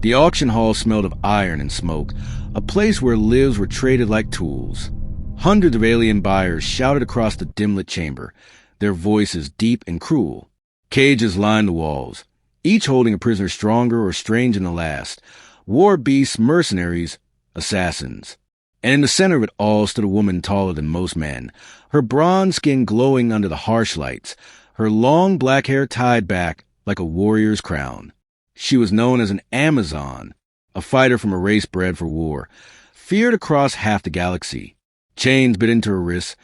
The auction hall smelled of iron and smoke, a place where lives were traded like tools. Hundreds of alien buyers shouted across the dim-lit chamber, their voices deep and cruel. Cages lined the walls, each holding a prisoner stronger or stranger than the last. War beasts, mercenaries, assassins. And in the center of it all stood a woman taller than most men, her bronze skin glowing under the harsh lights, her long black hair tied back like a warrior's crown. She was known as an Amazon, a fighter from a race bred for war, feared across half the galaxy. Chains bit into her wrists,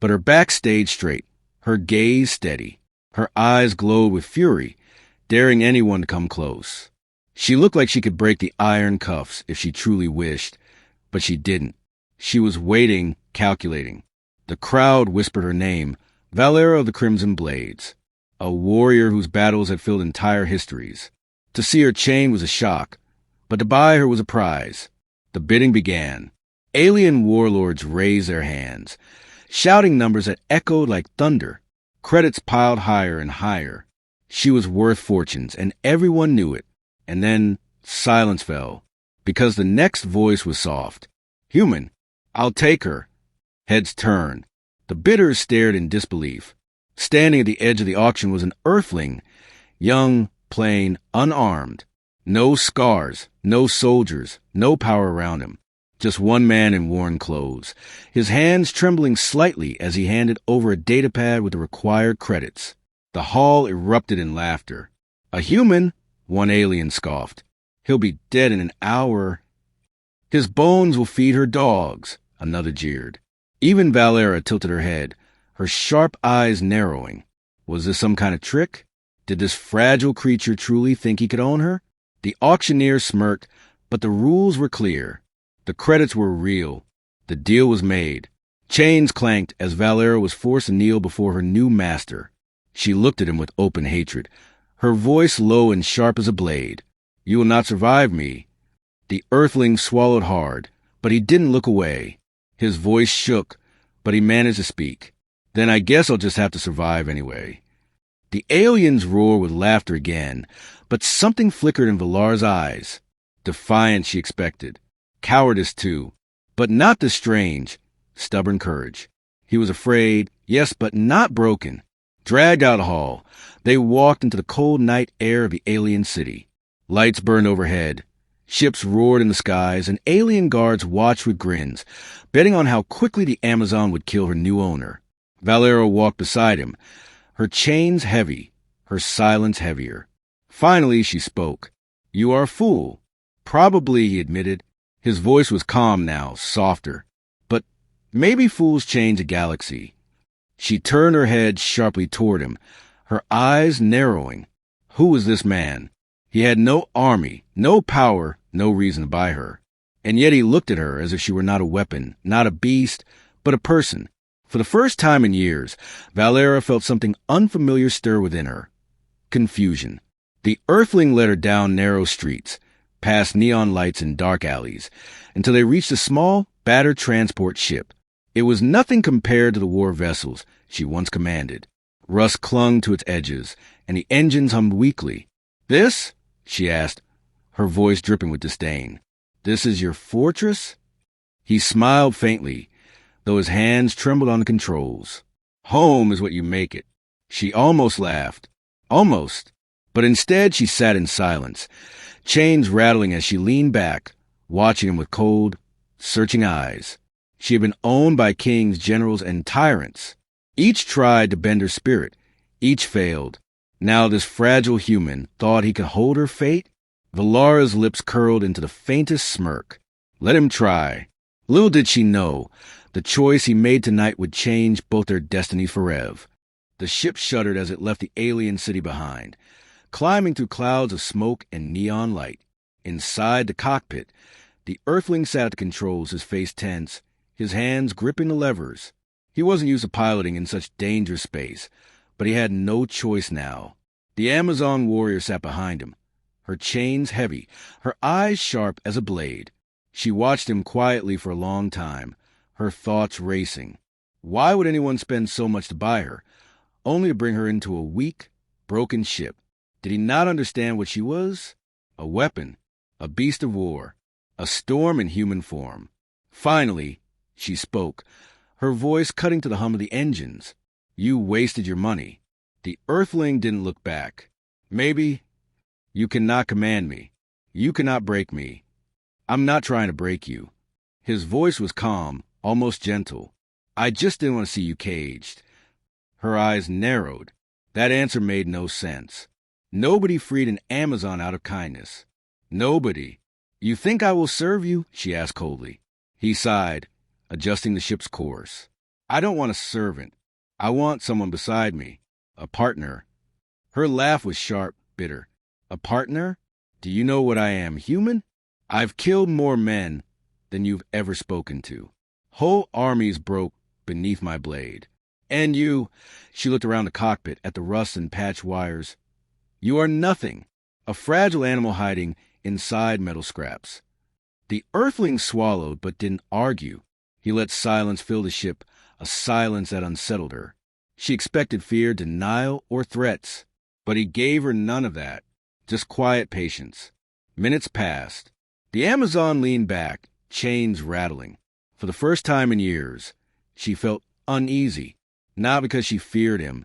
but her back stayed straight, her gaze steady. Her eyes glowed with fury, daring anyone to come close. She looked like she could break the iron cuffs if she truly wished, but she didn't. She was waiting, calculating. The crowd whispered her name, Valera of the Crimson Blades, a warrior whose battles had filled entire histories. To see her chain was a shock, but to buy her was a prize. The bidding began. Alien warlords raised their hands, shouting numbers that echoed like thunder. Credits piled higher and higher. She was worth fortunes, and everyone knew it. And then silence fell, because the next voice was soft. Human, I'll take her. Heads turned. The bidders stared in disbelief. Standing at the edge of the auction was an Earthling, young, plain, unarmed. No scars, no soldiers, no power around him. Just one man in worn clothes, his hands trembling slightly as he handed over a datapad with the required credits. The hall erupted in laughter. A human? One alien scoffed. He'll be dead in an hour. His bones will feed her dogs, another jeered. Even Valera tilted her head, her sharp eyes narrowing. Was this some kind of trick? Did this fragile creature truly think he could own her? The auctioneer smirked, but the rules were clear. The credits were real. The deal was made. Chains clanked as Valera was forced to kneel before her new master. She looked at him with open hatred, her voice low and sharp as a blade. You will not survive me. The Earthling swallowed hard, but he didn't look away. His voice shook, but he managed to speak. Then I guess I'll just have to survive anyway. The aliens roared with laughter again, but something flickered in Valar's eyes. Defiance she expected. Cowardice too, but not the strange, stubborn courage. He was afraid, yes, but not broken. Dragged out of the hall, they walked into the cold night air of the alien city. Lights burned overhead. Ships roared in the skies, and alien guards watched with grins, betting on how quickly the Amazon would kill her new owner. Valera walked beside him, her chains heavy, her silence heavier. Finally, she spoke. You are a fool. Probably, he admitted. His voice was calm now, softer. But maybe fools change a galaxy. She turned her head sharply toward him, her eyes narrowing. Who was this man? He had no army, no power, no reason to buy her. And yet he looked at her as if she were not a weapon, not a beast, but a person. For the first time in years, Valera felt something unfamiliar stir within her. Confusion. The Earthling led her down narrow streets, past neon lights and dark alleys, until they reached a small, battered transport ship. It was nothing compared to the war vessels she once commanded. Rust clung to its edges, and the engines hummed weakly. This? She asked, her voice dripping with disdain. This is your fortress? He smiled faintly, though his hands trembled on the controls. Home is what you make it. She almost laughed. Almost. But instead she sat in silence, chains rattling as she leaned back, watching him with cold, searching eyes. She had been owned by kings, generals, and tyrants. Each tried to bend her spirit. Each failed. Now this fragile human thought he could hold her fate? Valara's lips curled into the faintest smirk. Let him try. Little did she know, the choice he made tonight would change both their destinies forever. The ship shuddered as it left the alien city behind, climbing through clouds of smoke and neon light. Inside the cockpit, the Earthling sat at the controls, his face tense, his hands gripping the levers. He wasn't used to piloting in such dangerous space, but he had no choice now. The Amazon warrior sat behind him, her chains heavy, her eyes sharp as a blade. She watched him quietly for a long time, her thoughts racing. Why would anyone spend so much to buy her, only to bring her into a weak, broken ship? Did he not understand what she was? A weapon, a beast of war, a storm in human form. Finally, she spoke, her voice cutting to the hum of the engines. You wasted your money. The Earthling didn't look back. Maybe you cannot command me. You cannot break me. I'm not trying to break you. His voice was calm, almost gentle. I just didn't want to see you caged. Her eyes narrowed. That answer made no sense. Nobody freed an Amazon out of kindness. Nobody. You think I will serve you? She asked coldly. He sighed, adjusting the ship's course. I don't want a servant. I want someone beside me. A partner. Her laugh was sharp, bitter. A partner? Do you know what I am, human? I've killed more men than you've ever spoken to. Whole armies broke beneath my blade. And you, she looked around the cockpit at the rust and patched wires. You are nothing, a fragile animal hiding inside metal scraps. The Earthling swallowed but didn't argue. He let silence fill the ship, a silence that unsettled her. She expected fear, denial, or threats, but he gave her none of that, just quiet patience. Minutes passed. The Amazon leaned back, chains rattling. For the first time in years, she felt uneasy, not because she feared him,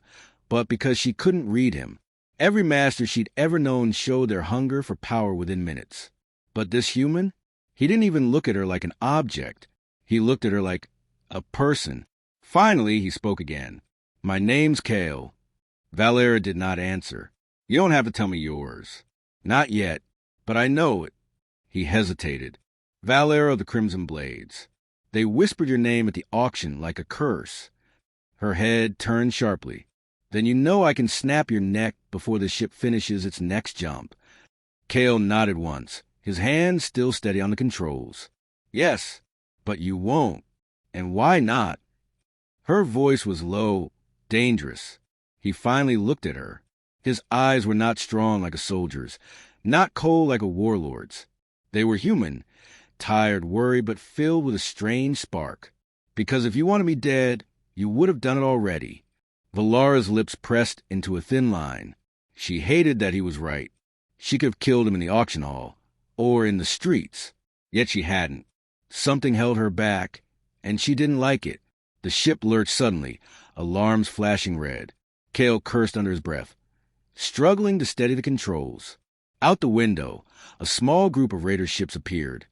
but because she couldn't read him. Every master she'd ever known showed their hunger for power within minutes. But this human? He didn't even look at her like an object. He looked at her like a person. Finally, he spoke again. My name's Kale. Valera did not answer. You don't have to tell me yours. Not yet, but I know it. He hesitated. Valera of the Crimson Blades. They whispered your name at the auction like a curse. Her head turned sharply. Then you know I can snap your neck before the ship finishes its next jump. Kale nodded once, his hand still steady on the controls. Yes, but you won't. And why not? Her voice was low, dangerous. He finally looked at her. His eyes were not strong like a soldier's, not cold like a warlord's. They were human, tired, worried, but filled with a strange spark. Because if you wanted me dead, you would have done it already. Valara's lips pressed into a thin line. She hated that he was right. She could have killed him in the auction hall, or in the streets. Yet she hadn't. Something held her back, and she didn't like it. The ship lurched suddenly, alarms flashing red. Kale cursed under his breath, struggling to steady the controls. Out the window, a small group of raider ships appeared,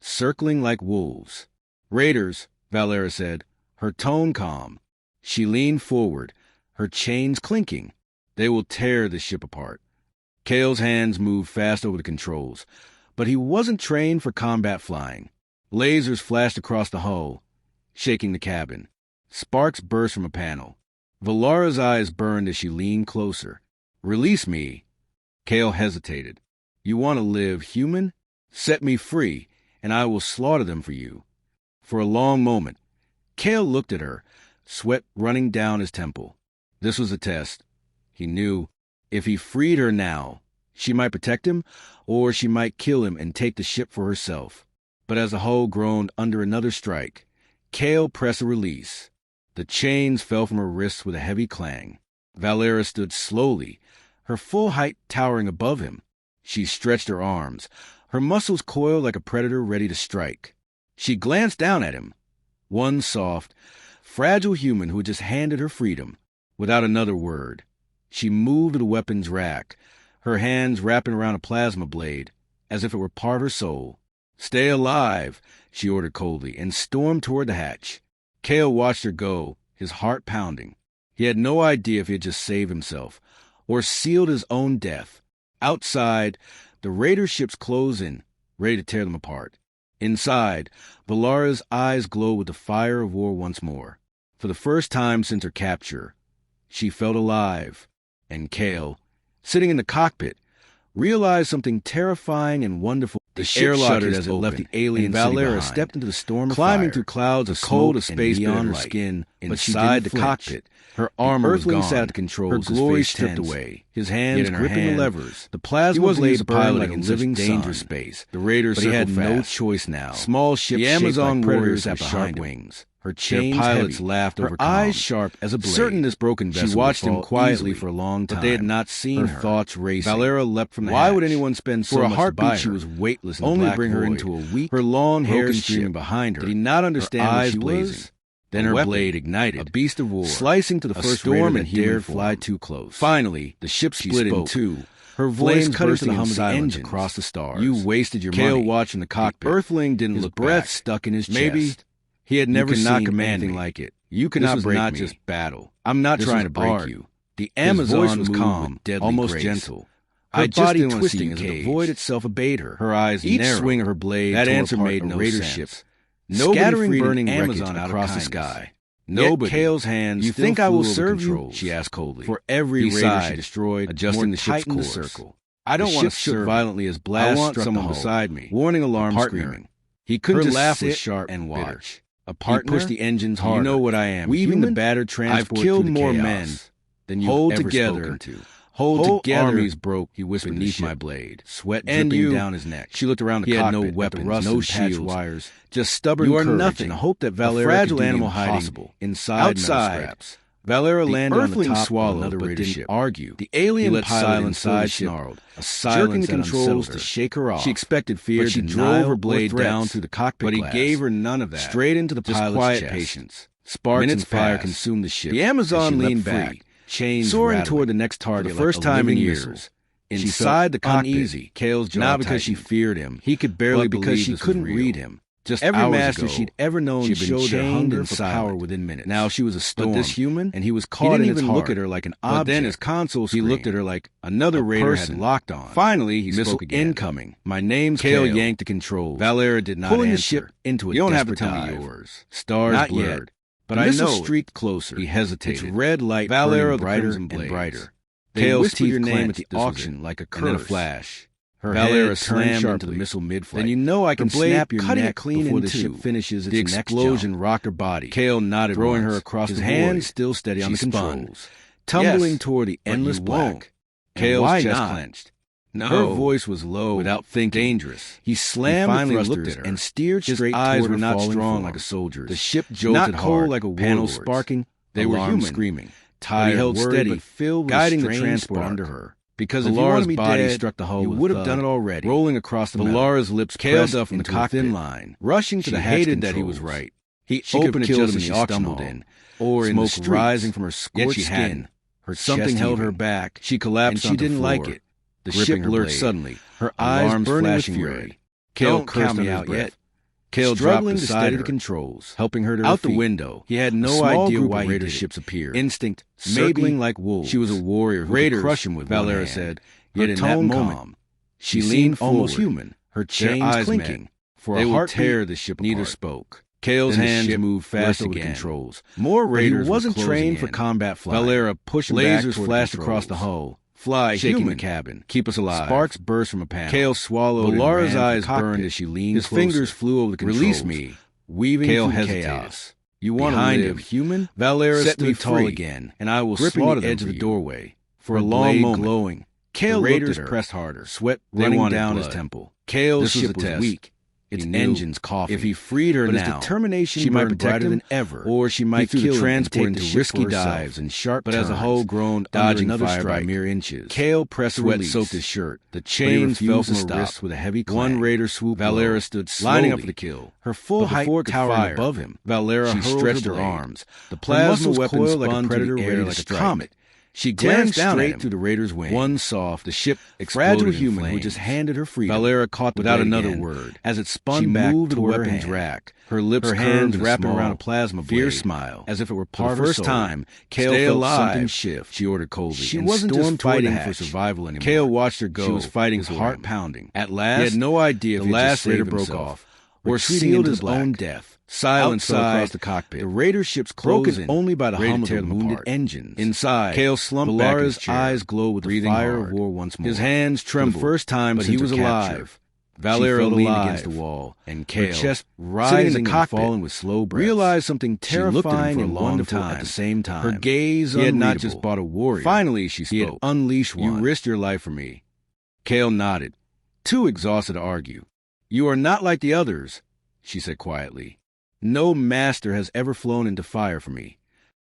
circling like wolves. Raiders, Valera said, her tone calm. She leaned forward, her chains clinking. They will tear the ship apart. Kale's hands moved fast over the controls, but he wasn't trained for combat flying. Lasers flashed across the hull, shaking the cabin. Sparks burst from a panel. Valara's eyes burned as she leaned closer. Release me. Kale hesitated. You want to live, human? Set me free, and I will slaughter them for you. For a long moment, Kale looked at her, sweat running down his temple. This was a test. He knew if he freed her now, she might protect him, or she might kill him and take the ship for herself. But as the hull groaned under another strike, Kale pressed a release. The chains fell from her wrists with a heavy clang. Valera stood slowly, her full height towering above him. She stretched her arms, her muscles coiled like a predator ready to strike. She glanced down at him. One soft, fragile human who had just handed her freedom, without another word. She moved to the weapons rack, her hands wrapping around a plasma blade, as if it were part of her soul. Stay alive, she ordered coldly, and stormed toward the hatch. Kale watched her go, his heart pounding. He had no idea if he had just saved himself, or sealed his own death. Outside, the raider ships closed in, ready to tear them apart. Inside, Valara's eyes glowed with the fire of war once more. For the first time since her capture, she felt alive. And Kale, sitting in the cockpit, realized something terrifying and wonderful. The ship shuddered as it left the alien Valera stepped into the storm of climbing fire, through clouds of cold of space, on her skin inside the cockpit. Her armor was gone. Sat at the controls, her glory stripped away. His hands gripping the levers. The plasma blades piloting like a living dangerous space. The Raiders had no choice now. Small ships, the Amazon warriors sat behind wings. Her chains pilots laughed over her eyes sharp as a blade. Certain this broken vessel. She watched him quietly for a long time, but they had not seen her. Thoughts racing. Valera leapt from the hatch. Why would anyone spend so much to buy her? For a heartbeat, she was weightless in the black void. Only bring her into a weak, her long hair streaming behind her. Did he not understand what she was? Then her blade ignited, a beast of war, slicing to the first storm and dared fly too close. Finally, the ship split in two. Her voice cut into the hum of the engine across the stars. You wasted your money. Kale watched in the cockpit. The Earthling didn't look back. Breath stuck in his chest. Maybe he had never seen anything like it. You cannot break me. This was not just battle. I'm not trying to break you. The Amazon was calm, almost gentle. Her body twisting as the void itself obeyed her. Her eyes narrowed. Each swing of her blade that answer made no sense. Scattering burning Amazon across the sky. Nobody. Kale's hands. You think I will serve you? She asked coldly. For every raider she destroyed, adjusting the ship's course. Circle. I don't want to shoot violently as blast struck someone beside me. Warning alarm screaming. He couldn't just laugh with sharp and watch. A partner. He pushed the engines harder. You know what I am. Weaving the battered transport. I've killed more men than you've ever spoken to. Hold together. Armies broke. He whispered beneath my blade, sweat dripping down his neck. She looked around the cockpit. He had no weapons, no shields, wires, just stubborn courage. You are nothing. And hope that Valera, a fragile animal hiding inside outside. Valera landed on the top of another Raider ship. Argue. The alien pilot inside snarled, a silence jerking the controls to shake her off. She expected fear, but she drove her blade down through the cockpit. But he gave her none of that. Straight into the pilot's quiet chest. Patience. Sparks and fire consumed the ship. The Amazon leaned back. Soaring toward the next target, the first time in years. Inside the cockpit, uneasy. Kale's jaw not because she feared him. He could barely believe because she couldn't read him. Just every master she'd ever known showed her hunger for power within minutes. Now she was a storm. But this human, and he was caught in his heart. He didn't even look at her like an object. But then his console screen, he looked at her like another Raider had locked on. Finally, he spoke again. Incoming. My name's Kale. Yanked the controls. Valera did not pulling answer. The ship into a you don't have to tell me yours. Stars not blurred. Yet. But I know streaked closer. He hesitated. Its red light Valera brighter and brighter. Kale's teeth your name at the auction like a curse. And in a flash. Her Valera slammed into the missile mid-flight. Then you know I can snap your neck clean before the ship finishes its next explosion rocked her body. Kale nodded, throwing her across the hands still steady on the controls, tumbling toward the endless black. Kale's chest clenched. No. Her voice was low, without thinking. Dangerous. He slammed the thrusters and steered straight toward her. His eyes were not strong like a soldier's. The ship jolted hard, like a panels sparking. They were human, screaming. Tired, held steady, but filled with guiding the transport under her. Because if Valara's body struck the hull, he would have done it already. Rolling across the Valara's lips, pressed up into a thin line, rushing to the hatch controls. That he was right. He opened it just as she stumbled in, or in the streets, rising from her scorched skin. Her something held her back. She collapsed, and she didn't like it. The ship lurched suddenly, her eyes burning with fury. Kale cursed me out yet. Kale dropped beside the controls, helping her to out the window. He had no idea why Raider ships appeared. Instinct, circling like wolves. She was a warrior who could crush him with Valera said. Yet in that moment, she leaned almost human, her chains clinking. For a heart tear, the ship neither spoke. Kale's hands moved fast over the controls. More Raiders wasn't trained for combat flight. Valera pushed lasers flashed across the hull. Fly, shaking the cabin. Keep us alive. Sparks burst from a panel. Kale swallowed. Valara's eyes burned as she leaned closer. His fingers flew over the controls. Release me. Weaving Kale through chaos. You want to live, human? Valera set me tall again, and I will slaughter the edge of the doorway. For a long moment, glowing. Kale Raiders pressed harder, sweat running down his temple. Kale's ship was weak. Its engines coughing. If he freed her now, determination she might protect him than ever, or she might kill the transport into risky dives and sharp turns. But as a whole groaned, dodging fire by mere inches. Kale pressed sweat soaked his shirt. The chains fell from her wrists with a heavy clang. One Raider swooped. Valera stood lining up for the kill. Her full height towering above him. Valera stretched her arms. The plasma weapon spun through the air like a comet. She glanced down straight through the Raider's wing. One soft, the ship fragile human who just handed her freedom. Valera caught without another word. As it spun back moved toward the weapon's rack, her lips her hands wrapping around a plasma blade. Fierce smile, as if it were part of her soul. For the first time, Kale felt something shift. She ordered coldly. She wasn't just fighting for survival anymore. Kale watched her go. She was fighting his heart pounding. At last, he had no idea if the last Raider broke off or sealed his own death. Silence across the cockpit. The Raider ship's broken only by the hum of the wounded engines. Inside, Kale slumped back. His eyes glowed with the fire of war once more. His hands trembled. For the first time, but he was alive. Valera leaned against the wall, and Kale, her chest rising in the cockpit, falling with slow breaths, realized something terrifying and wonderful at the same time. Her gaze unreadable. He had not just bought a warrior. Finally, she spoke. He had unleashed one. You risked your life for me. Kale nodded, too exhausted to argue. You are not like the others, she said quietly. No master has ever flown into fire for me.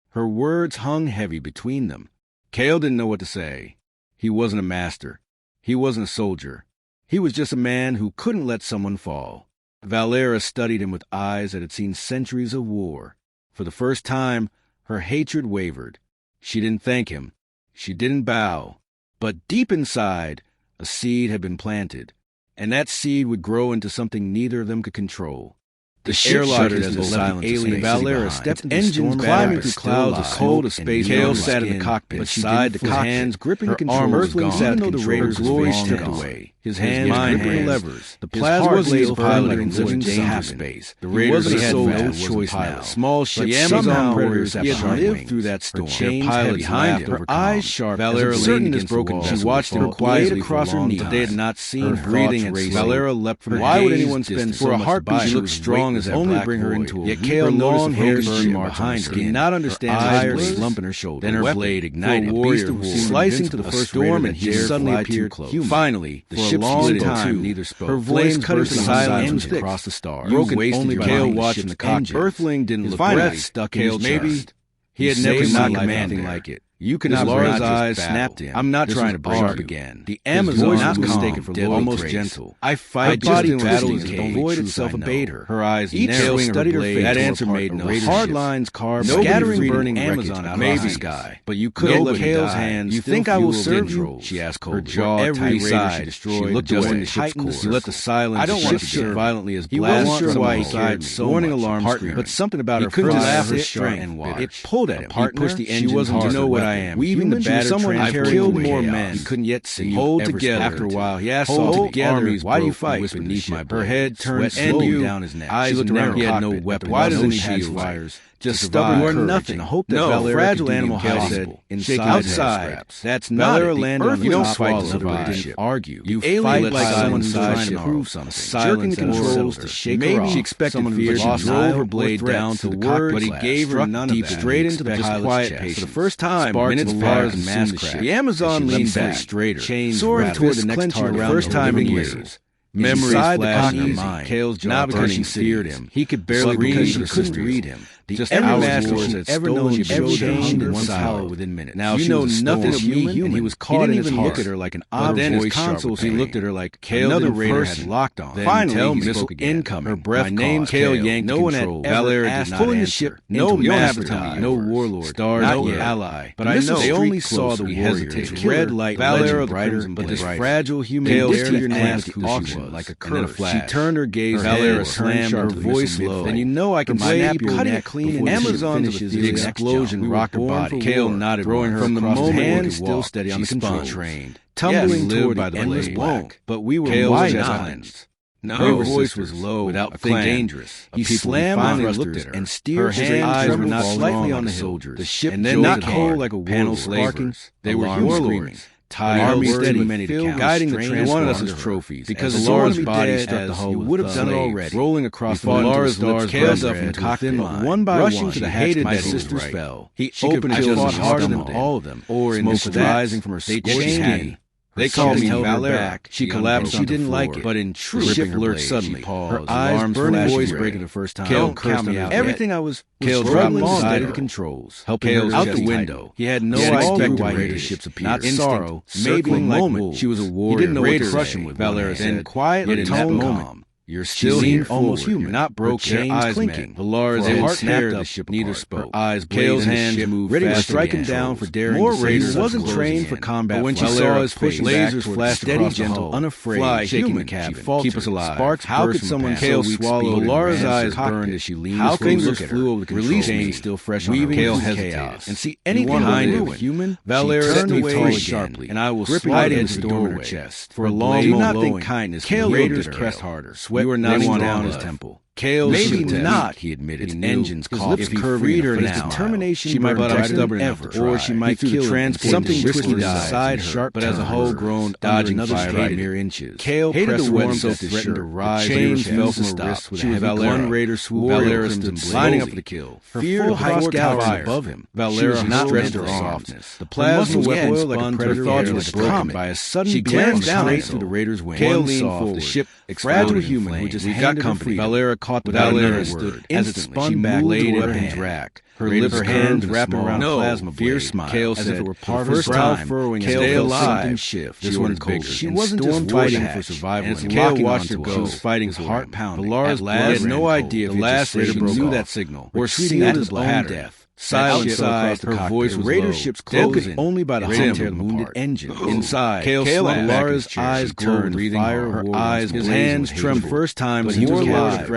Her words hung heavy between them. Kale didn't know what to say. He wasn't a master. He wasn't a soldier. He was just a man who couldn't let someone fall. Valera studied him with eyes that had seen centuries of war. For the first time, her hatred wavered. She didn't thank him. She didn't bow. But deep inside, a seed had been planted, and that seed would grow into something neither of them could control. The ship shuddered as the silence alien Valera stepped into engines climbing through clouds of cold of space. Kale sat in the cockpit, but beside the cockpit, hands gripping the controls. Earthling sat in the Raiders' glory stripped away. His hands gripping the levers. The plasma was piloting in such dangerous space. The Raiders had no choice now. Small ships, Amazon predators had lived through that storm. Their pilots behind him, her eyes sharp. Valera leaned against the wall. She watched him quietly across her knees. They had not seen her breathing and Valera leapt from. Why would anyone spend for a heartbeat? She looked strong as that only bring her into a yet Kale noticed hair burn marks behind her. Did not understand her slump in her shoulder. Then her blade ignited. A warrior slicing to the first storm, and he suddenly appeared close. Finally, the ship split in two. Neither spoke. Her voice cut into silence across the stars. Broken only by Kale watching the cockpit. Earthling didn't look breath stuck in his chest. Maybe he had never seen anything like it. You can not Laura's eyes snapped him. I'm not trying to break up again. The Amazon was not mistaken for almost gentle. I fight body battles and don't void itself abate her. Her eyes narrow, studied her face. That answer made no hard lines carved, scattering burning Amazon out of the sky. But you couldn't look Kale's hands. You think I will serve you? She asked coldly. Her jaw every side destroyed. She looked away. She let the silence. I don't want to shift violently as blast. He wasn't sure why he cared so much. Warning alarm screamed, but something about her couldn't laugh her strength. It pulled at him. He pushed the engine. She wasn't to know what I am. Weaving the battered someone I've killed more men. He couldn't yet see. Hold together. After a while, he asked all together, "Why do you fight?" Beneath my blade. Her head turned slowly down his neck. Eyes looked around. He had no weapon. Why doesn't he have fires? Just stubborn or nothing. Hope that Valera fragile animal said outside. That's not Valera landed on you don't swallow the ship. Argue. You fight like someone trying to prove something. Jerking the controls to shake her off. She expected fear. She drove her blade down to the cockpit, but he gave her none of that. Straight into the pilot's chest. For the first time, minutes passed and mass crash. The Amazon leaned back straighter, soaring toward the next target. The first time in years. Memories flashed in her mind. Kale's jaw not because she feared him. He could barely read. She couldn't read him. The every master she ever known showed changed in one power within minutes. Now you know nothing of me, and he was caught in his heart. Look at her like an odd voice console. He looked at her like Kale. Another raider had locked on. Finally, missile incoming. Her breath. My name Kale yanked no one had Valera did not pulling the ship. No master, no warlord, stars, no ally. But I know they only saw the warriors. Red light, Valera brighter, but this fragile human dared your nasty auction like a curse. She turned her gaze. Valera slammed her voice low. And you know I can snap your neck clean. Amazon finishes the explosion rocked her body. Kale nodded, throwing her from the moment hand still steady on the control train, tumbling toward by the endless black. But we were wise islands. No, her voice was low, without thinking dangerous. He slammed the thrusters and steered. Her eyes were not slightly on the soldiers. The ship and then not cold like a panel sparking. They were warlords. Army steady, many to count, guiding the train, wanted us as trophies. Because Laura's body struck the hull, would have done it already. Rolling across the Laura's stars, Kale's up from the cockpit, one by one, to the hated that sisters fell. He opened his fought harder than all of them, or in smoke rising from her scorched skin. They called me Valera. She collapsed. She didn't like it, but in true ship lurched suddenly. Her eyes burning, voice breaking the first time. Kale cursed me out. Everything I was. Kale dropped inside the controls, helping out the window. He had no idea why the ships appeared. Not sorrow, maybe in moment. She was a warrior. He didn't know what to crush him with. Valera said, quiet and calm. You're still here, almost human, not broken. Eyes clinking. Valara's heart snapped. The ship neither spoke. Eyes, Kale's hands moved, ready to strike him down for daring. More raiders wasn't trained for combat. But when she saw his face, lasers flashed, steady, gentle, unafraid, shaking the cabin. Keep us alive. Sparks. How could someone Kale swallow? Valara's eyes burned as she leaned. How fingers flew over the control chain, still fresh on her. Kale hesitated and see anything behind him. Human. Valera turned away sharply, and I will slide into the door in her chest. For a long moment, do not think kindness. Kale raiders pressed harder. We were not down his temple. Kale Maybe not, he admitted. Its engines coughed. If he freed her now, determination, she might be stubborn enough to try, or she might kill transport something twisty beside her. But as a whole grown, dodging fire by mere inches. Kale hated the warmth that threatened to rise. Chains fell from her wrists with a heavy one raider swoop. Valera stood lining up for the kill. Fear of high galaxy above him. Valera not stretched her softness. The plasma weapon like a predator thoughts was broken by a sudden. She glanced down through the raider's wing. Kale leaned forward. The ship, fragile human who just got company. Valera caught without another word. As it spun back, laid weapons racked. Her hands wrapping around a plasma blade. Smile, Kale said, as if it were part of his time. Furrowing Kale stay alive. Shift. This one's bigger. She wasn't just fighting for survival. And Kale watched her go. She was fighting his heart pounding. Valara's blood had no idea. The last raider knew that signal. Or sealed his own death. Silent side, her voice was raider ship's closing only by the wounded engine. Inside, Kale Valara's eyes turned, fire, her eyes, his hands trembled. First time, but he was alive.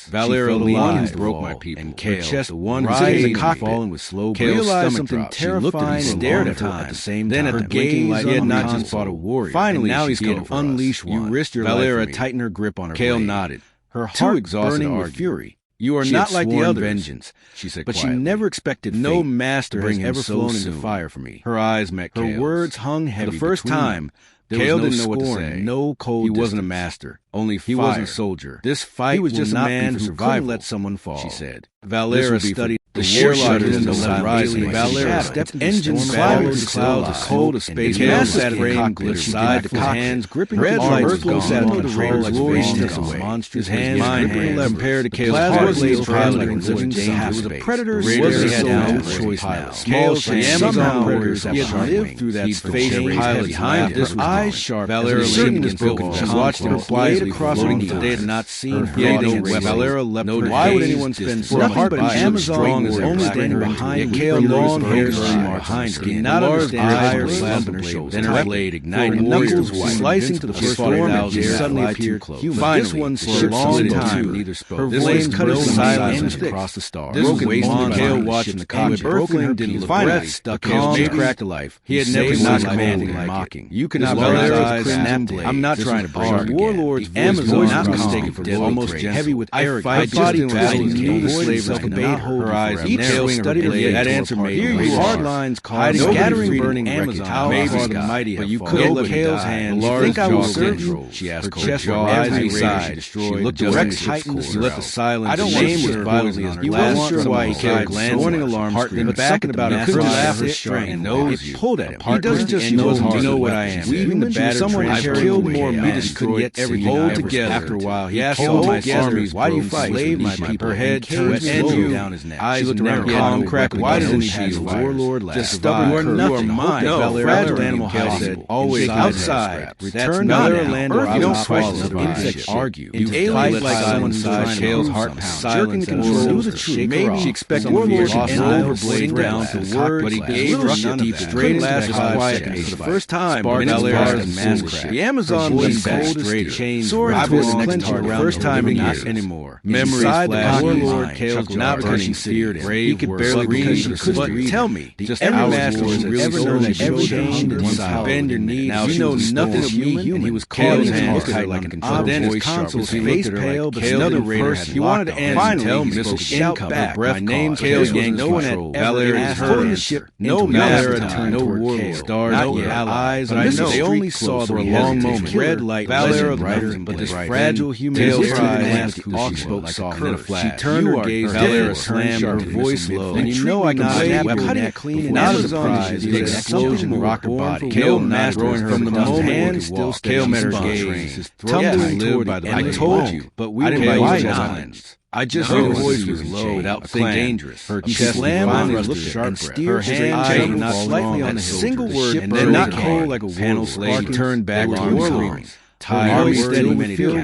Valera, the one who broke my people, and Kale, the one who saved the cockpit, falling with slow. Kale realized something terrifying, stared at her at the same time. Then at her gaze, like he had not just fought a warrior. Finally, now he's going to unleash one. You risked your life. Valera tightened her grip on her. Kale nodded, her heart burning with fury. You are not like the others, vengeance, she said quietly. But she never expected no master has ever flown into fire for me. Her eyes met Kale's. Her words hung heavy. For the first time, Kale didn't know what to say. No cold. He wasn't a master. Only fire. He wasn't a soldier. This fight was just a man who couldn't let someone fall, she said. Valera studied the warlord in the rising. Valera stepped engines followed the clouds as cold as space. Kale sat frame glittered side to hands gripping red lights sat on the rails glory this away. His hands gripping lever compared to Kale's heart blades traveling in such dangerous. It was a predator's raiders had no choice now. Kale's Amazon predators he had lived through that face pilot behind his eyes sharp. Valera leaned his broken. She watched him fly across the they had not seen her. Valera leapt. Why would anyone spend so much but Amazon was only standing behind Kale long hairs behind her. Not understand her slap in her shoulders. Then her blade ignited knuckles slicing to the first 40,000 suddenly appeared close. Finally, one for a long time, neither spoke. Her voice cut her silence across the stars. Broken long Kale watching the cockpit. Earthling didn't look breath stuck. Kale's maybe cracked to life. He had never seen commanding like mocking. You cannot eyes snap blade. I'm not trying to break warlord's Amazon not mistaken for almost heavy with arrogance. I thought he knew the slave obeyed her eyes. Detail studied her. That answer made here you hard lines hiding, scattering, burning Amazon. Maybe the mighty, but you couldn't look Kale's hand. You think I was certain? She asked. Her chest every side. She looked direct heightened. She let the silence. I don't name as violently as he wasn't sure why he killed. Warning alarm scream. But back about it, couldn't laugh at strength. It pulled at him. He doesn't just know what I am. Weaving the battered someone I've killed more men. Just couldn't get everything hold together. After a while, he asked all my armies, "Why do you fight? Slave my people." Her head turned slowly down his neck. Eyes looked around, calm, cracked. Why doesn't he have warlord laugh? Just stubborn. You are nothing. Mine. No, fragile animal. Kale said, "Always outside. Return Valera land or you don't fight another insect. Argue. You fight like someone side. Kale's heart pounds. Jerking the control. Do the truth. Maybe she expected warlord to end over blade down to words, but he gave her deep straight last 5 seconds. For the first time, Valera's mask. The Amazon was cold as chains. Soaring towards the next target. First time in years anymore. Memories flash. Warlord Kale's not because she feared him. He could barely read. But tell me, just every master was ever known that ever changed inside. Bend your knees. Now you know nothing of me, and he was Kale's hands tight like an odd. Then his consul's face pale, but another person. He wanted to answer. Finally, he spoke shout back. My name's Kale's Yang. No one had ever asked her the ship. No master turned no warlord. Stars, no allies. But I know they only saw for a long moment. Red light, Valera brighter, but this fragile human tail eyes spoke soft in a flash. She turned her gaze. Valera slammed her voice low. And you know I can say we're cutting it clean and not as surprise. The explosion rocked her body. Kale mastered her from the moment hands still. Kale met her gaze. Tumbling toward by the I told you, but we didn't buy you islands. I just heard her voice was low, without saying dangerous. Her chest slammed and looked sharp. Her hand not slightly on the single word, and then not cold like a panel slave. She turned back to warlord. Tired, steady,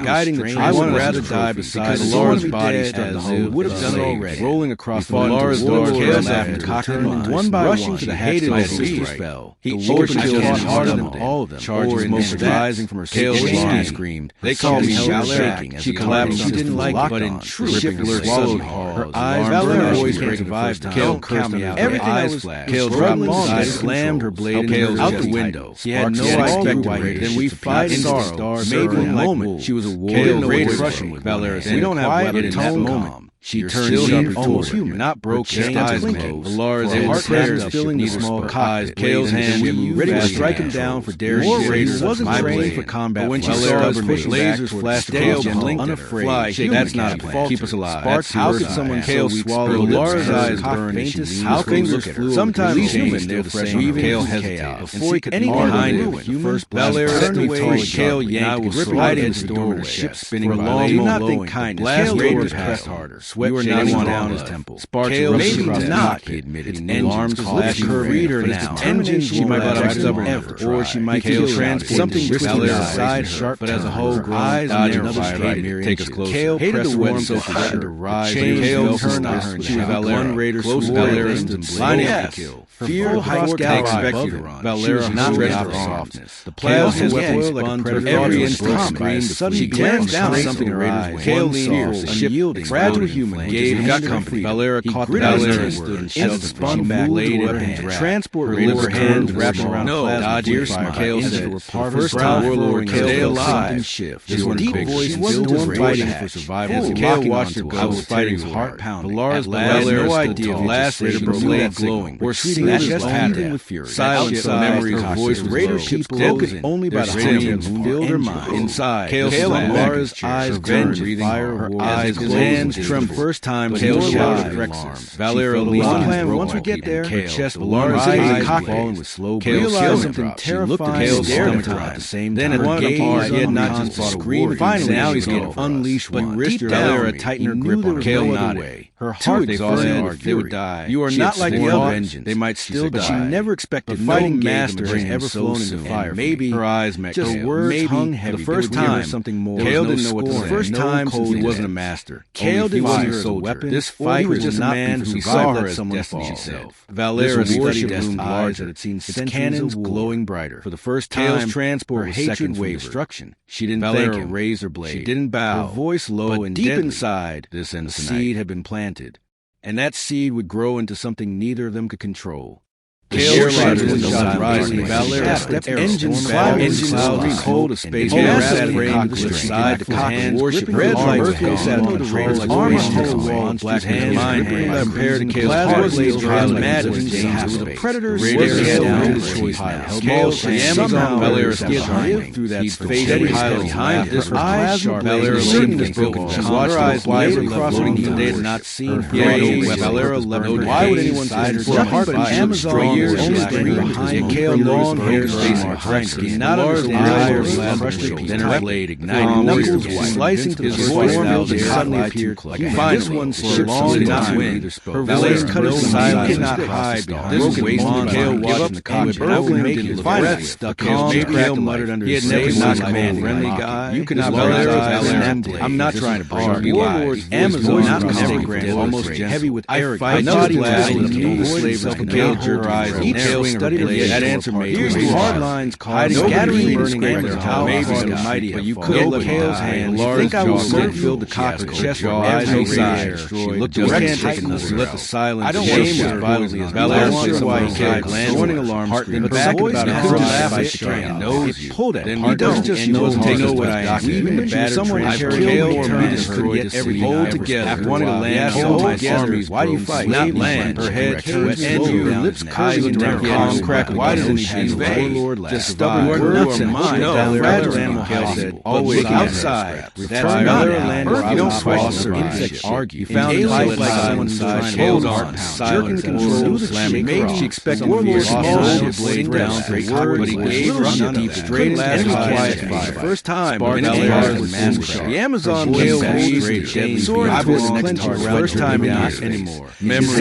guiding the train. I would rather die beside Laura's body struck the hole. Would have done it already. Rolling across the Laura's door, Kale laughed, cocking one by one. To the hated sister spell. He opened his harder than all of them. Charges most rising from her Kale screamed. They called me shaking. She collapsed. She didn't like it, but in truth, Shipler swallowed hard. Her eyes, Valera's voice survived. Kale cursed me out. Everything eyes flashed. Kale dropped long, slammed her blade out the window. He had no idea why. Then we fight in sorrow. stars made for a moment. She was a warrior, great crushing with Valera. We don't have weapon in that moment. She turned sharply almost human, not broken. Eyes closed. Valara's heart prayers filling the small eyes. Kale's hand ready to strike him down for daring. He wasn't trained for combat. But when she saw his lasers flash, Kale blinked, unafraid. That's not a plan. Keep us alive. How could someone Kale swallow? Valara's eyes burned. How fingers flew. Sometimes human near the same. Kale hesitated before he could anyone behind him. First, Valera turned away. Kale yanked, hiding in the doorway. Ship spinning. For a long moment, not think kindness. Kale Raiders pressed harder. Sweat shaking down his temple. Sparks maybe not, he admitted. Arms flashed. Her reader now. Engine she might not ever, or she might kill transport. Something twisted aside sharp, but as a whole, eyes and another take us closer. Kale hated the warm so threatened to rise. Kale turned on her. She was one raider close. Valera lining up to kill. Fear high expect you to run. Valera not ready for softness. The plasma weapon like a predator. Every instant suddenly glanced down something arise. Kale leaned, unyielding, fragile human. Got company. Valera caught the and spun back, laid it and transport her hands wrapped around dodgy smile. Kale said, first time warlord Kale alive. This one deep voice wasn't fighting for survival. As Kale watched her go, fighting heart pounding. Valara's no idea of last raider blade glowing. Or that's just happening with fury. Silence, memories, her voice, raider sheep broken only by the hands filled her mind. Inside, Kale and Valara's eyes turned, fire, her eyes, his hands trembled. First time, Kale shouted Rexus. Valera leaned on plan. Once we get there, her chest, Valara's eyes falling with slow. Kale realized something terrifying. Kale's stomach at the same time. Then at one apart, he had not just fought a scream. Finally, now he's getting unleashed. But wrist Valera tightened her grip on Kale nodded. Her heart exhausted, they would die. You are not like the other engines. They might still die. But she never expected fighting master has ever flown into fire. Maybe her eyes met just words hung heavy. The first time something more. Kale didn't know what to say. The first time since he wasn't a master. Kale didn't see her as a weapon. This fight was just a man who saw her as destiny itself. Valera studied loomed large that had seen its cannons glowing brighter. For the first time, Kale's transport was second wave destruction. She didn't thank him, raise her blade. She didn't bow. Her voice low and deep inside, this seed had been planted, and that seed would grow into something neither of them could control. Kale shot rising. Valera stepped engines clouds cold of space. Kale framed to the side, the hand worship red light. Sat on the armor whole black hands, mind compared to Kale's heart blades driving mad with danger. The predators had no choice now. Kale somehow Valera lived through that steady pile behind this eyes sharp. Valera listened to broken. She watched her eyes wiser crossing they had not seen. Valera left. Why would anyone say for a heart by Amazon? Only green behind Kale, long hair facing behind skin. Not Lars' eyes frustrated. Then her blade igniting knuckles, slicing to his voice now that suddenly appeared. This one for a long time. Her voice cut his silence. He could not hide behind this broken Kale watching the cockpit. Earthling didn't finally stuck. Kale muttered under his safe. He had never not commanding friendly guy. You can not I'm not trying to break you. Warlords Amazon not mistake almost heavy with arrogance. I thought he was able to avoid self-control. Her eyes. Kale studied her that answer made here's the hard lines caused scattering burning their maybe mighty, but you could let Kale's hand. You think I will filled the cockpit chest with eyes over air. She looked directed and let the silence shame as violently as Valera wants why he Kale glanced warning alarm screen. But back about a couldn't laugh at strain. Knows you pulled at. Then he doesn't just know what I am. Even if someone Kale or this could get every hold together. Wanting to land whole armies. Why do you fight? Not land. Her head turns and your lips curving. Calm crack. Why doesn't she warlord just stubborn words and mind? No, fragile animal Kale said. Always outside. That's not land. You don't swallow insect argue. You found life like someone's side. Hold on. Jerking the control. Slamming. Maybe she expected warlord small ship blade down for words, but he gave Russia deep straight and quiet fire. First time. The Amazon Kale raised deadly sword. I was next to first time not anymore. Memory.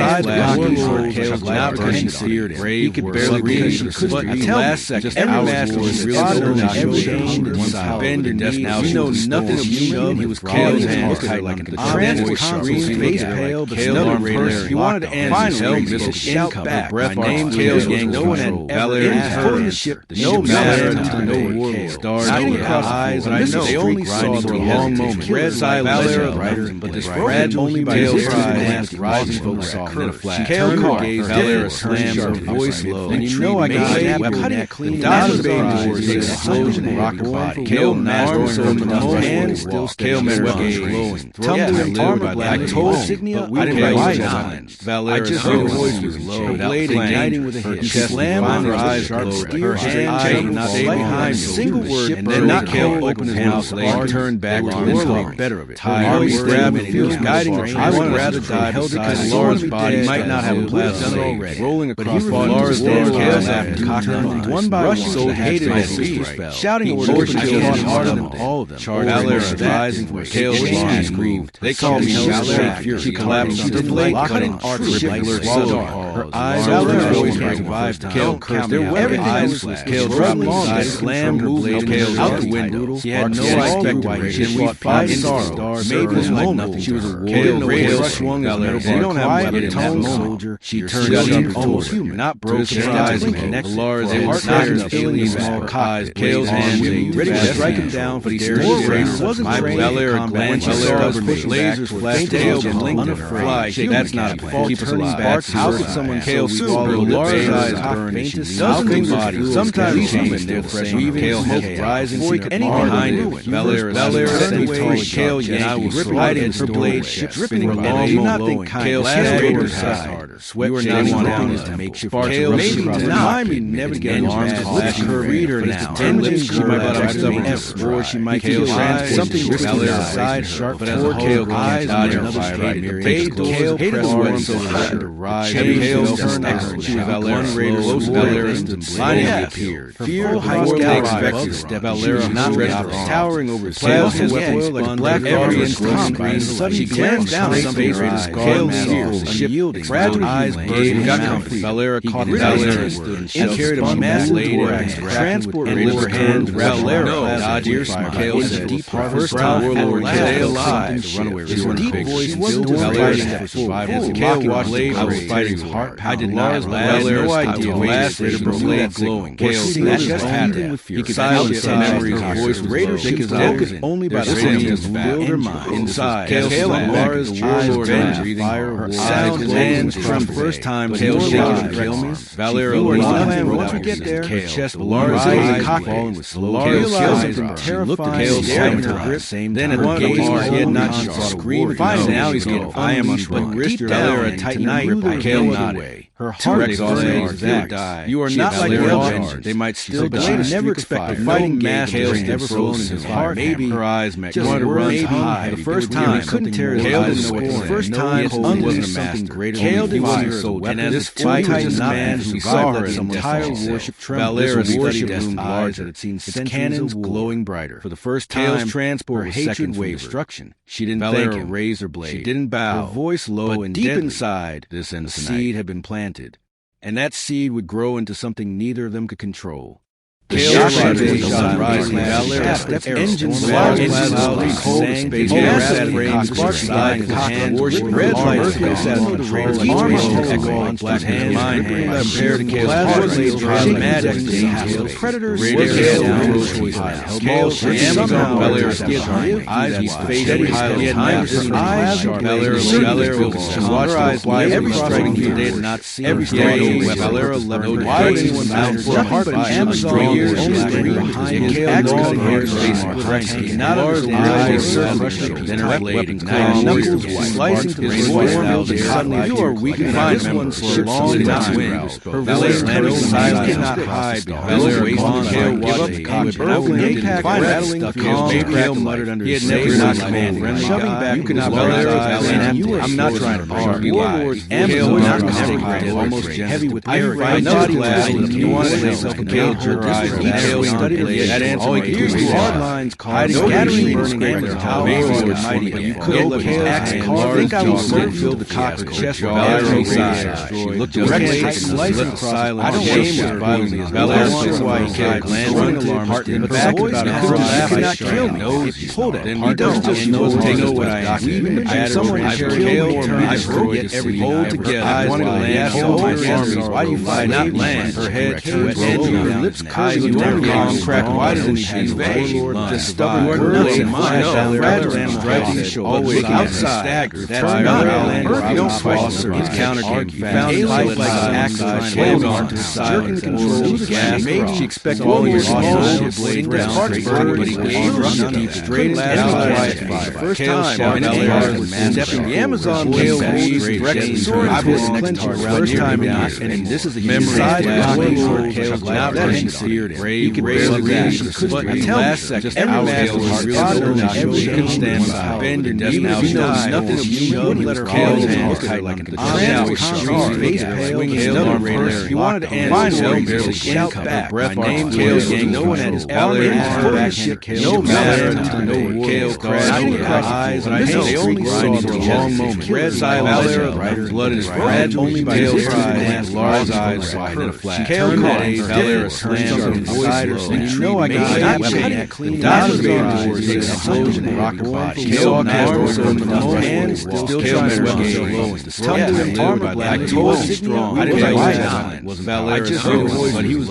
Warlord Kale's not considered it. He could barely read, but at last second, every master was really every change inside. Bend and death now. We know nothing of human. He was Kale's hands tight like the transport screen, face pale, but no radar. He wanted to answer. This shout back. My name Kale's gang. No one had ever heard the ship. No matter, no warlord. Stars across eyes, but I know they only saw for a long moment. Red silent, but this fragile only by his eyes rising from the soft in a flash. Kale gazed. Valera slammed her voice low. And you know I got it. We're cutting it clean. Dodge the baby doors, an explosion and rock the body. Kale master over the hands still Kale gaze glowing. Tumbling armor black. I told Signia I didn't write nines. I just heard her voice was low. Blade igniting with a hit. She slammed on her eyes, her hand chained, not behind a single word, and then not Kale opened his mouth. Later turned back to Warlock. Better of it. Army stabbed and feels guiding her. I would rather die beside Laura's body. Might not have a plasma already. Rolling across Laura's dead Kale's after cocktail. One by one, so hated as spell. Shouting orders to kill harder than all of them. Valera advising for Kale's long screamed. They called me Valera. She collapsed on the blade, cutting arc rippler swallowed. Her eyes always revived. Kale cursed. Everything was Kale dropped inside, slammed her blade out the window. She had no idea why she fought 5 stars. Made this moment she was a warrior. Kale swung his metal bar. You don't have weapon in that soldier. She turned up almost human, not broken. Surprising connected. Lars not filling small eyes. Kale's hands ready to strike him down, but he stared at wasn't Valera glanced at his lasers flashed tail unafraid. That's not a plan. Keep us alive. How could someone Kale soon? Lars' eyes burned. Dozens body. Sometimes human they're fresh. Kale hope rising. Anyone behind him. Valera set away. Kale and I was hiding her blade, dripping with long Kale staggered aside. Sweat shading on his makeshift Kale maybe deny me never get arms flash her reader now. She might have something or she might kill something Valera side sharp, but as a Kale eyes dodge her fire right near Kale hated sweat so hard to rise. Kale turned next. She was Valera raiders. Valera finally appeared. Fear high expected step Valera not ready for towering over plasma oil like black every screen. She glanced down at something Kale unyielding, fragile eyes bursting complete. Valera caught Valera and carried a massive thorax transport and her hands. Valera dodged your smile. Kale said, first time warlord Kale alive to run away with his deep voice filled his Valera to survive as Kale watched I was fighting hard. I did not no idea. Last blade glowing. Kale just had that. He could silence the memories of voice. Raiders shake his eyes only by the sins filled her mind. Inside, Kale and Laura's warlord breathing fire. Sound hands from first time. Kale shaking his Valera once we get there, her chest Laura's eyes falling with slow. Kale something terrifying. Kale staring her grip. Then at one he had not screamed. Now he's getting I am unsprung. Wrist Valera tight tonight. Kale nodded. Her heart exhausted die. You are not like the others. They might still die. Never expect a fighting mass never flown in his heart. Maybe her eyes met. Just wanted to run high. The first time couldn't tear his eyes away. The first time wasn't a something greater. Kale defied her. And as this full-time man who saw her as entire worship trembled. Valera's worship loomed large that had seen cannons glowing brighter. For the first time, Kale's transport was second wave destruction. She didn't thank him. Raise her blade. She didn't bow. Her voice low and deep inside. This seed had been planted, and that seed would grow into something neither of them could control. Kale shot sunrise, engines, large clouds, cold space, gas frames, sparks flying in his hands, red lights, armor, black hands, mind, prepared to Kale's heart, shaking magic, predators, Kale, somehow, Valera's eyes, his face, eyes, Valera, her eyes, every striking they did not see, every striking, Valera left no anyone out for a heart by Amazon. Only behind his axe cutting hair face behind him. Not Lars' eyes then her blade knuckles slicing to his voice now. Suddenly, you are weak and fine. This one's for a long time. Her voice landed silent, cannot hide. Valera on Kale watched the cockpit. Earthling rattling the calm. Kale muttered under his face. He had never commanded. Shoving back, you cannot I'm not trying to harm you. Kale not connected, almost heavy with iron. I know glass. You want to say Kale jerked her eyes. Kale studied that answer. All he hears two hard lines, hiding, scattering, burning their tower. Mighty, but you couldn't let his axe carve. Think I will fill the cocker's chest with Valera's. She looked directly, slicing silent. I don't shame was violently as Valera wondered why he kept glancing alarm. But that voice could not kill me. If you pulled it, then we don't just know what I am. I had someone to share Kale or I broke it every hold together. I wanted to land. Why do you fight not land? Her head turned, her lips curved. eyes looked at long, cracked wide as she's vague. The stubborn words and fragile striking his shoulder. Always outside, staggered. That's not Earth. You don't fight. His counter came fast. Like an axe, held on to the side, jerking the controls. Maybe she expected all your small blade down, but he gave deep straight into the fire. First time, stepping the Amazon Kale moved directly sword. I was next to first time in years, and this is a memory of Kale's now that he seared it. He could barely reach, but until last second, every man was father and she could stand by. Bend and even if he knows nothing of you, wouldn't let her Kale's hands tight like a face pale, he wanted to end finally shout back. My name Kale's gang, no one had his arm in her back, no matter no Kale crashed with her eyes, but they only saw for a long moment. Red silence, blood in his red, only by his eyes, large eyes wide in a flash. Kale called, Valera slammed on the side her, and you know I got that clean. Dodge the doors, takes an explosion and rocked her body. Kale cast over the hands, still trying to weapon so low, and tumbling armor black, told strong. I didn't know why it wasn't Valera. I just heard a voice, but he was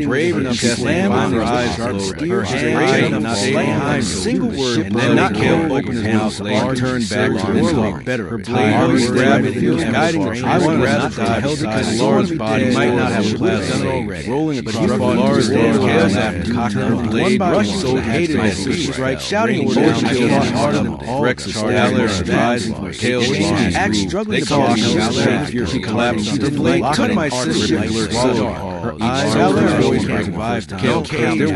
brave enough to slam on her eyes, her hands, not slam, single word, and then not Kale opened his mouth, and turned back to the warlock. Her blade always grabbed it, he was guiding her. I would rather die held it because Laura's body might not have a plasma already. Rolling across Laura's dead, Kale's after cocking her blade, rushed so hated it, strike, shouting orders, fought hard on them. Rex charged, rising, Kale's axe struggling to call out, she collapsed, her blade cut my sister, her eyes always revived. Kale,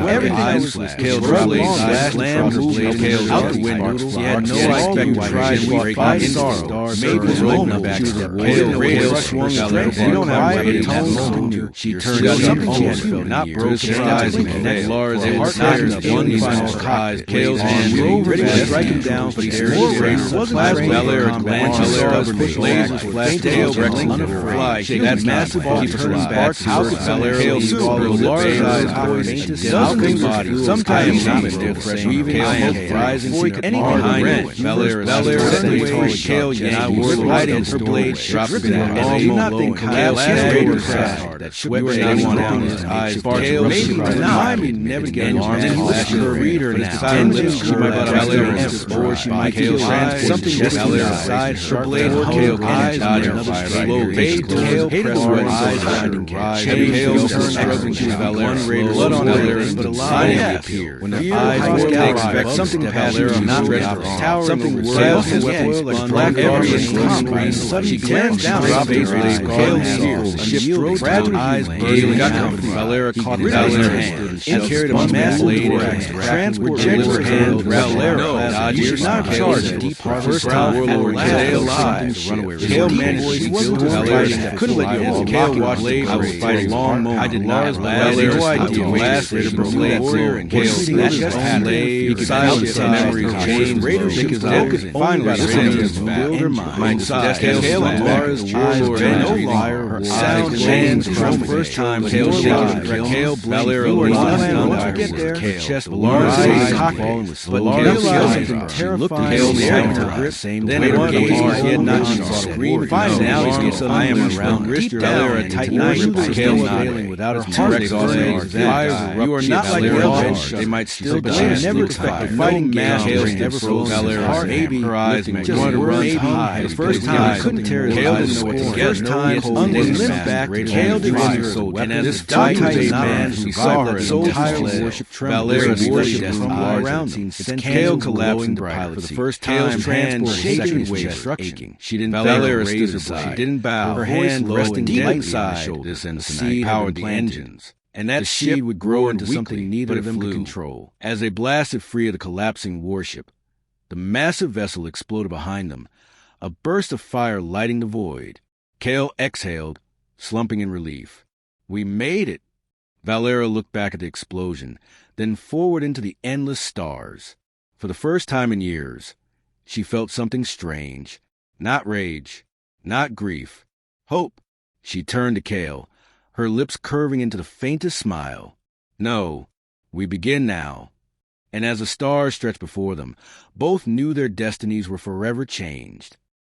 everything was Kale blade slammed her blade out the window. She had no idea tried to break by sorrow. Made was rolling back. Kale swung strength. You don't have to tone. She turned something she had felt not broken. Surprising. Lars heart knocked one final eyes. Kale's hand ready to strike him down, but he wasn't Valera glanced Valera's lasers flashed tail wrecking unafraid. That massive keeper sparks house of Valera swallowed Laura's eyes doesn't body. Sometimes even near the fresh Kale rising before he could anything behind Valera suddenly Kale yanked hiding her blade dropped down. And he not think Kale greater crash that swept down on his eyes. Kale maybe denied me never get an arm and flash her reader and it's time lips she might Valera or she might Kale something just Valera her blade Kale eyes dodging slow Kale hated sweat eyes finding Kale struggling to Valera blood on Valera but alive appeared when the eyes they expect something to Valera not ready for tower something worse like black every suddenly glanced down his face with his Kale's ears a ship drove fragile eyes burning got Valera caught Valera's hand and carried a massive blade transport Kale Valera you're not charged deep first time warlord Kale alive Kale managed to still Valera couldn't let you Kale watched I was fighting a long moment I did not Valera no idea last blade warrior and Kale just had he could silence some memories change Raiders think his focus finally build her mind Kale and Laura's warlord no liar her sound hands from first time Kale shaking Kale Valera once you get there chest Laura's eyes falling with slow but Kale something terrifying Kale grip then it was he had not screamed finally now he gets I am around wrist Valera tight knife Kale dealing without her heart you are not like the they might still but she never expected fighting man Kale never froze Valera's maybe her eyes just wanted to run high the first time couldn't tear his eyes first time unlit back Kale did and as this tight man who saw her entirely worship Valera's worship from all around him Kale collapsed in the pilot for the first time transport shaking wave aching she didn't Valera raised her side she didn't bow her hand resting deep inside this and the sea powered the engines and that ship would grow into something neither of them could control. As they blasted free of the collapsing warship, the massive vessel exploded behind them, a burst of fire lighting the void. Kale exhaled, slumping in relief. We made it! Valera looked back at the explosion, then forward into the endless stars. For the first time in years, she felt something strange. Not rage, not grief, hope. She turned to Kale, her lips curving into the faintest smile. No, we begin now. And as the stars stretched before them, both knew their destinies were forever changed.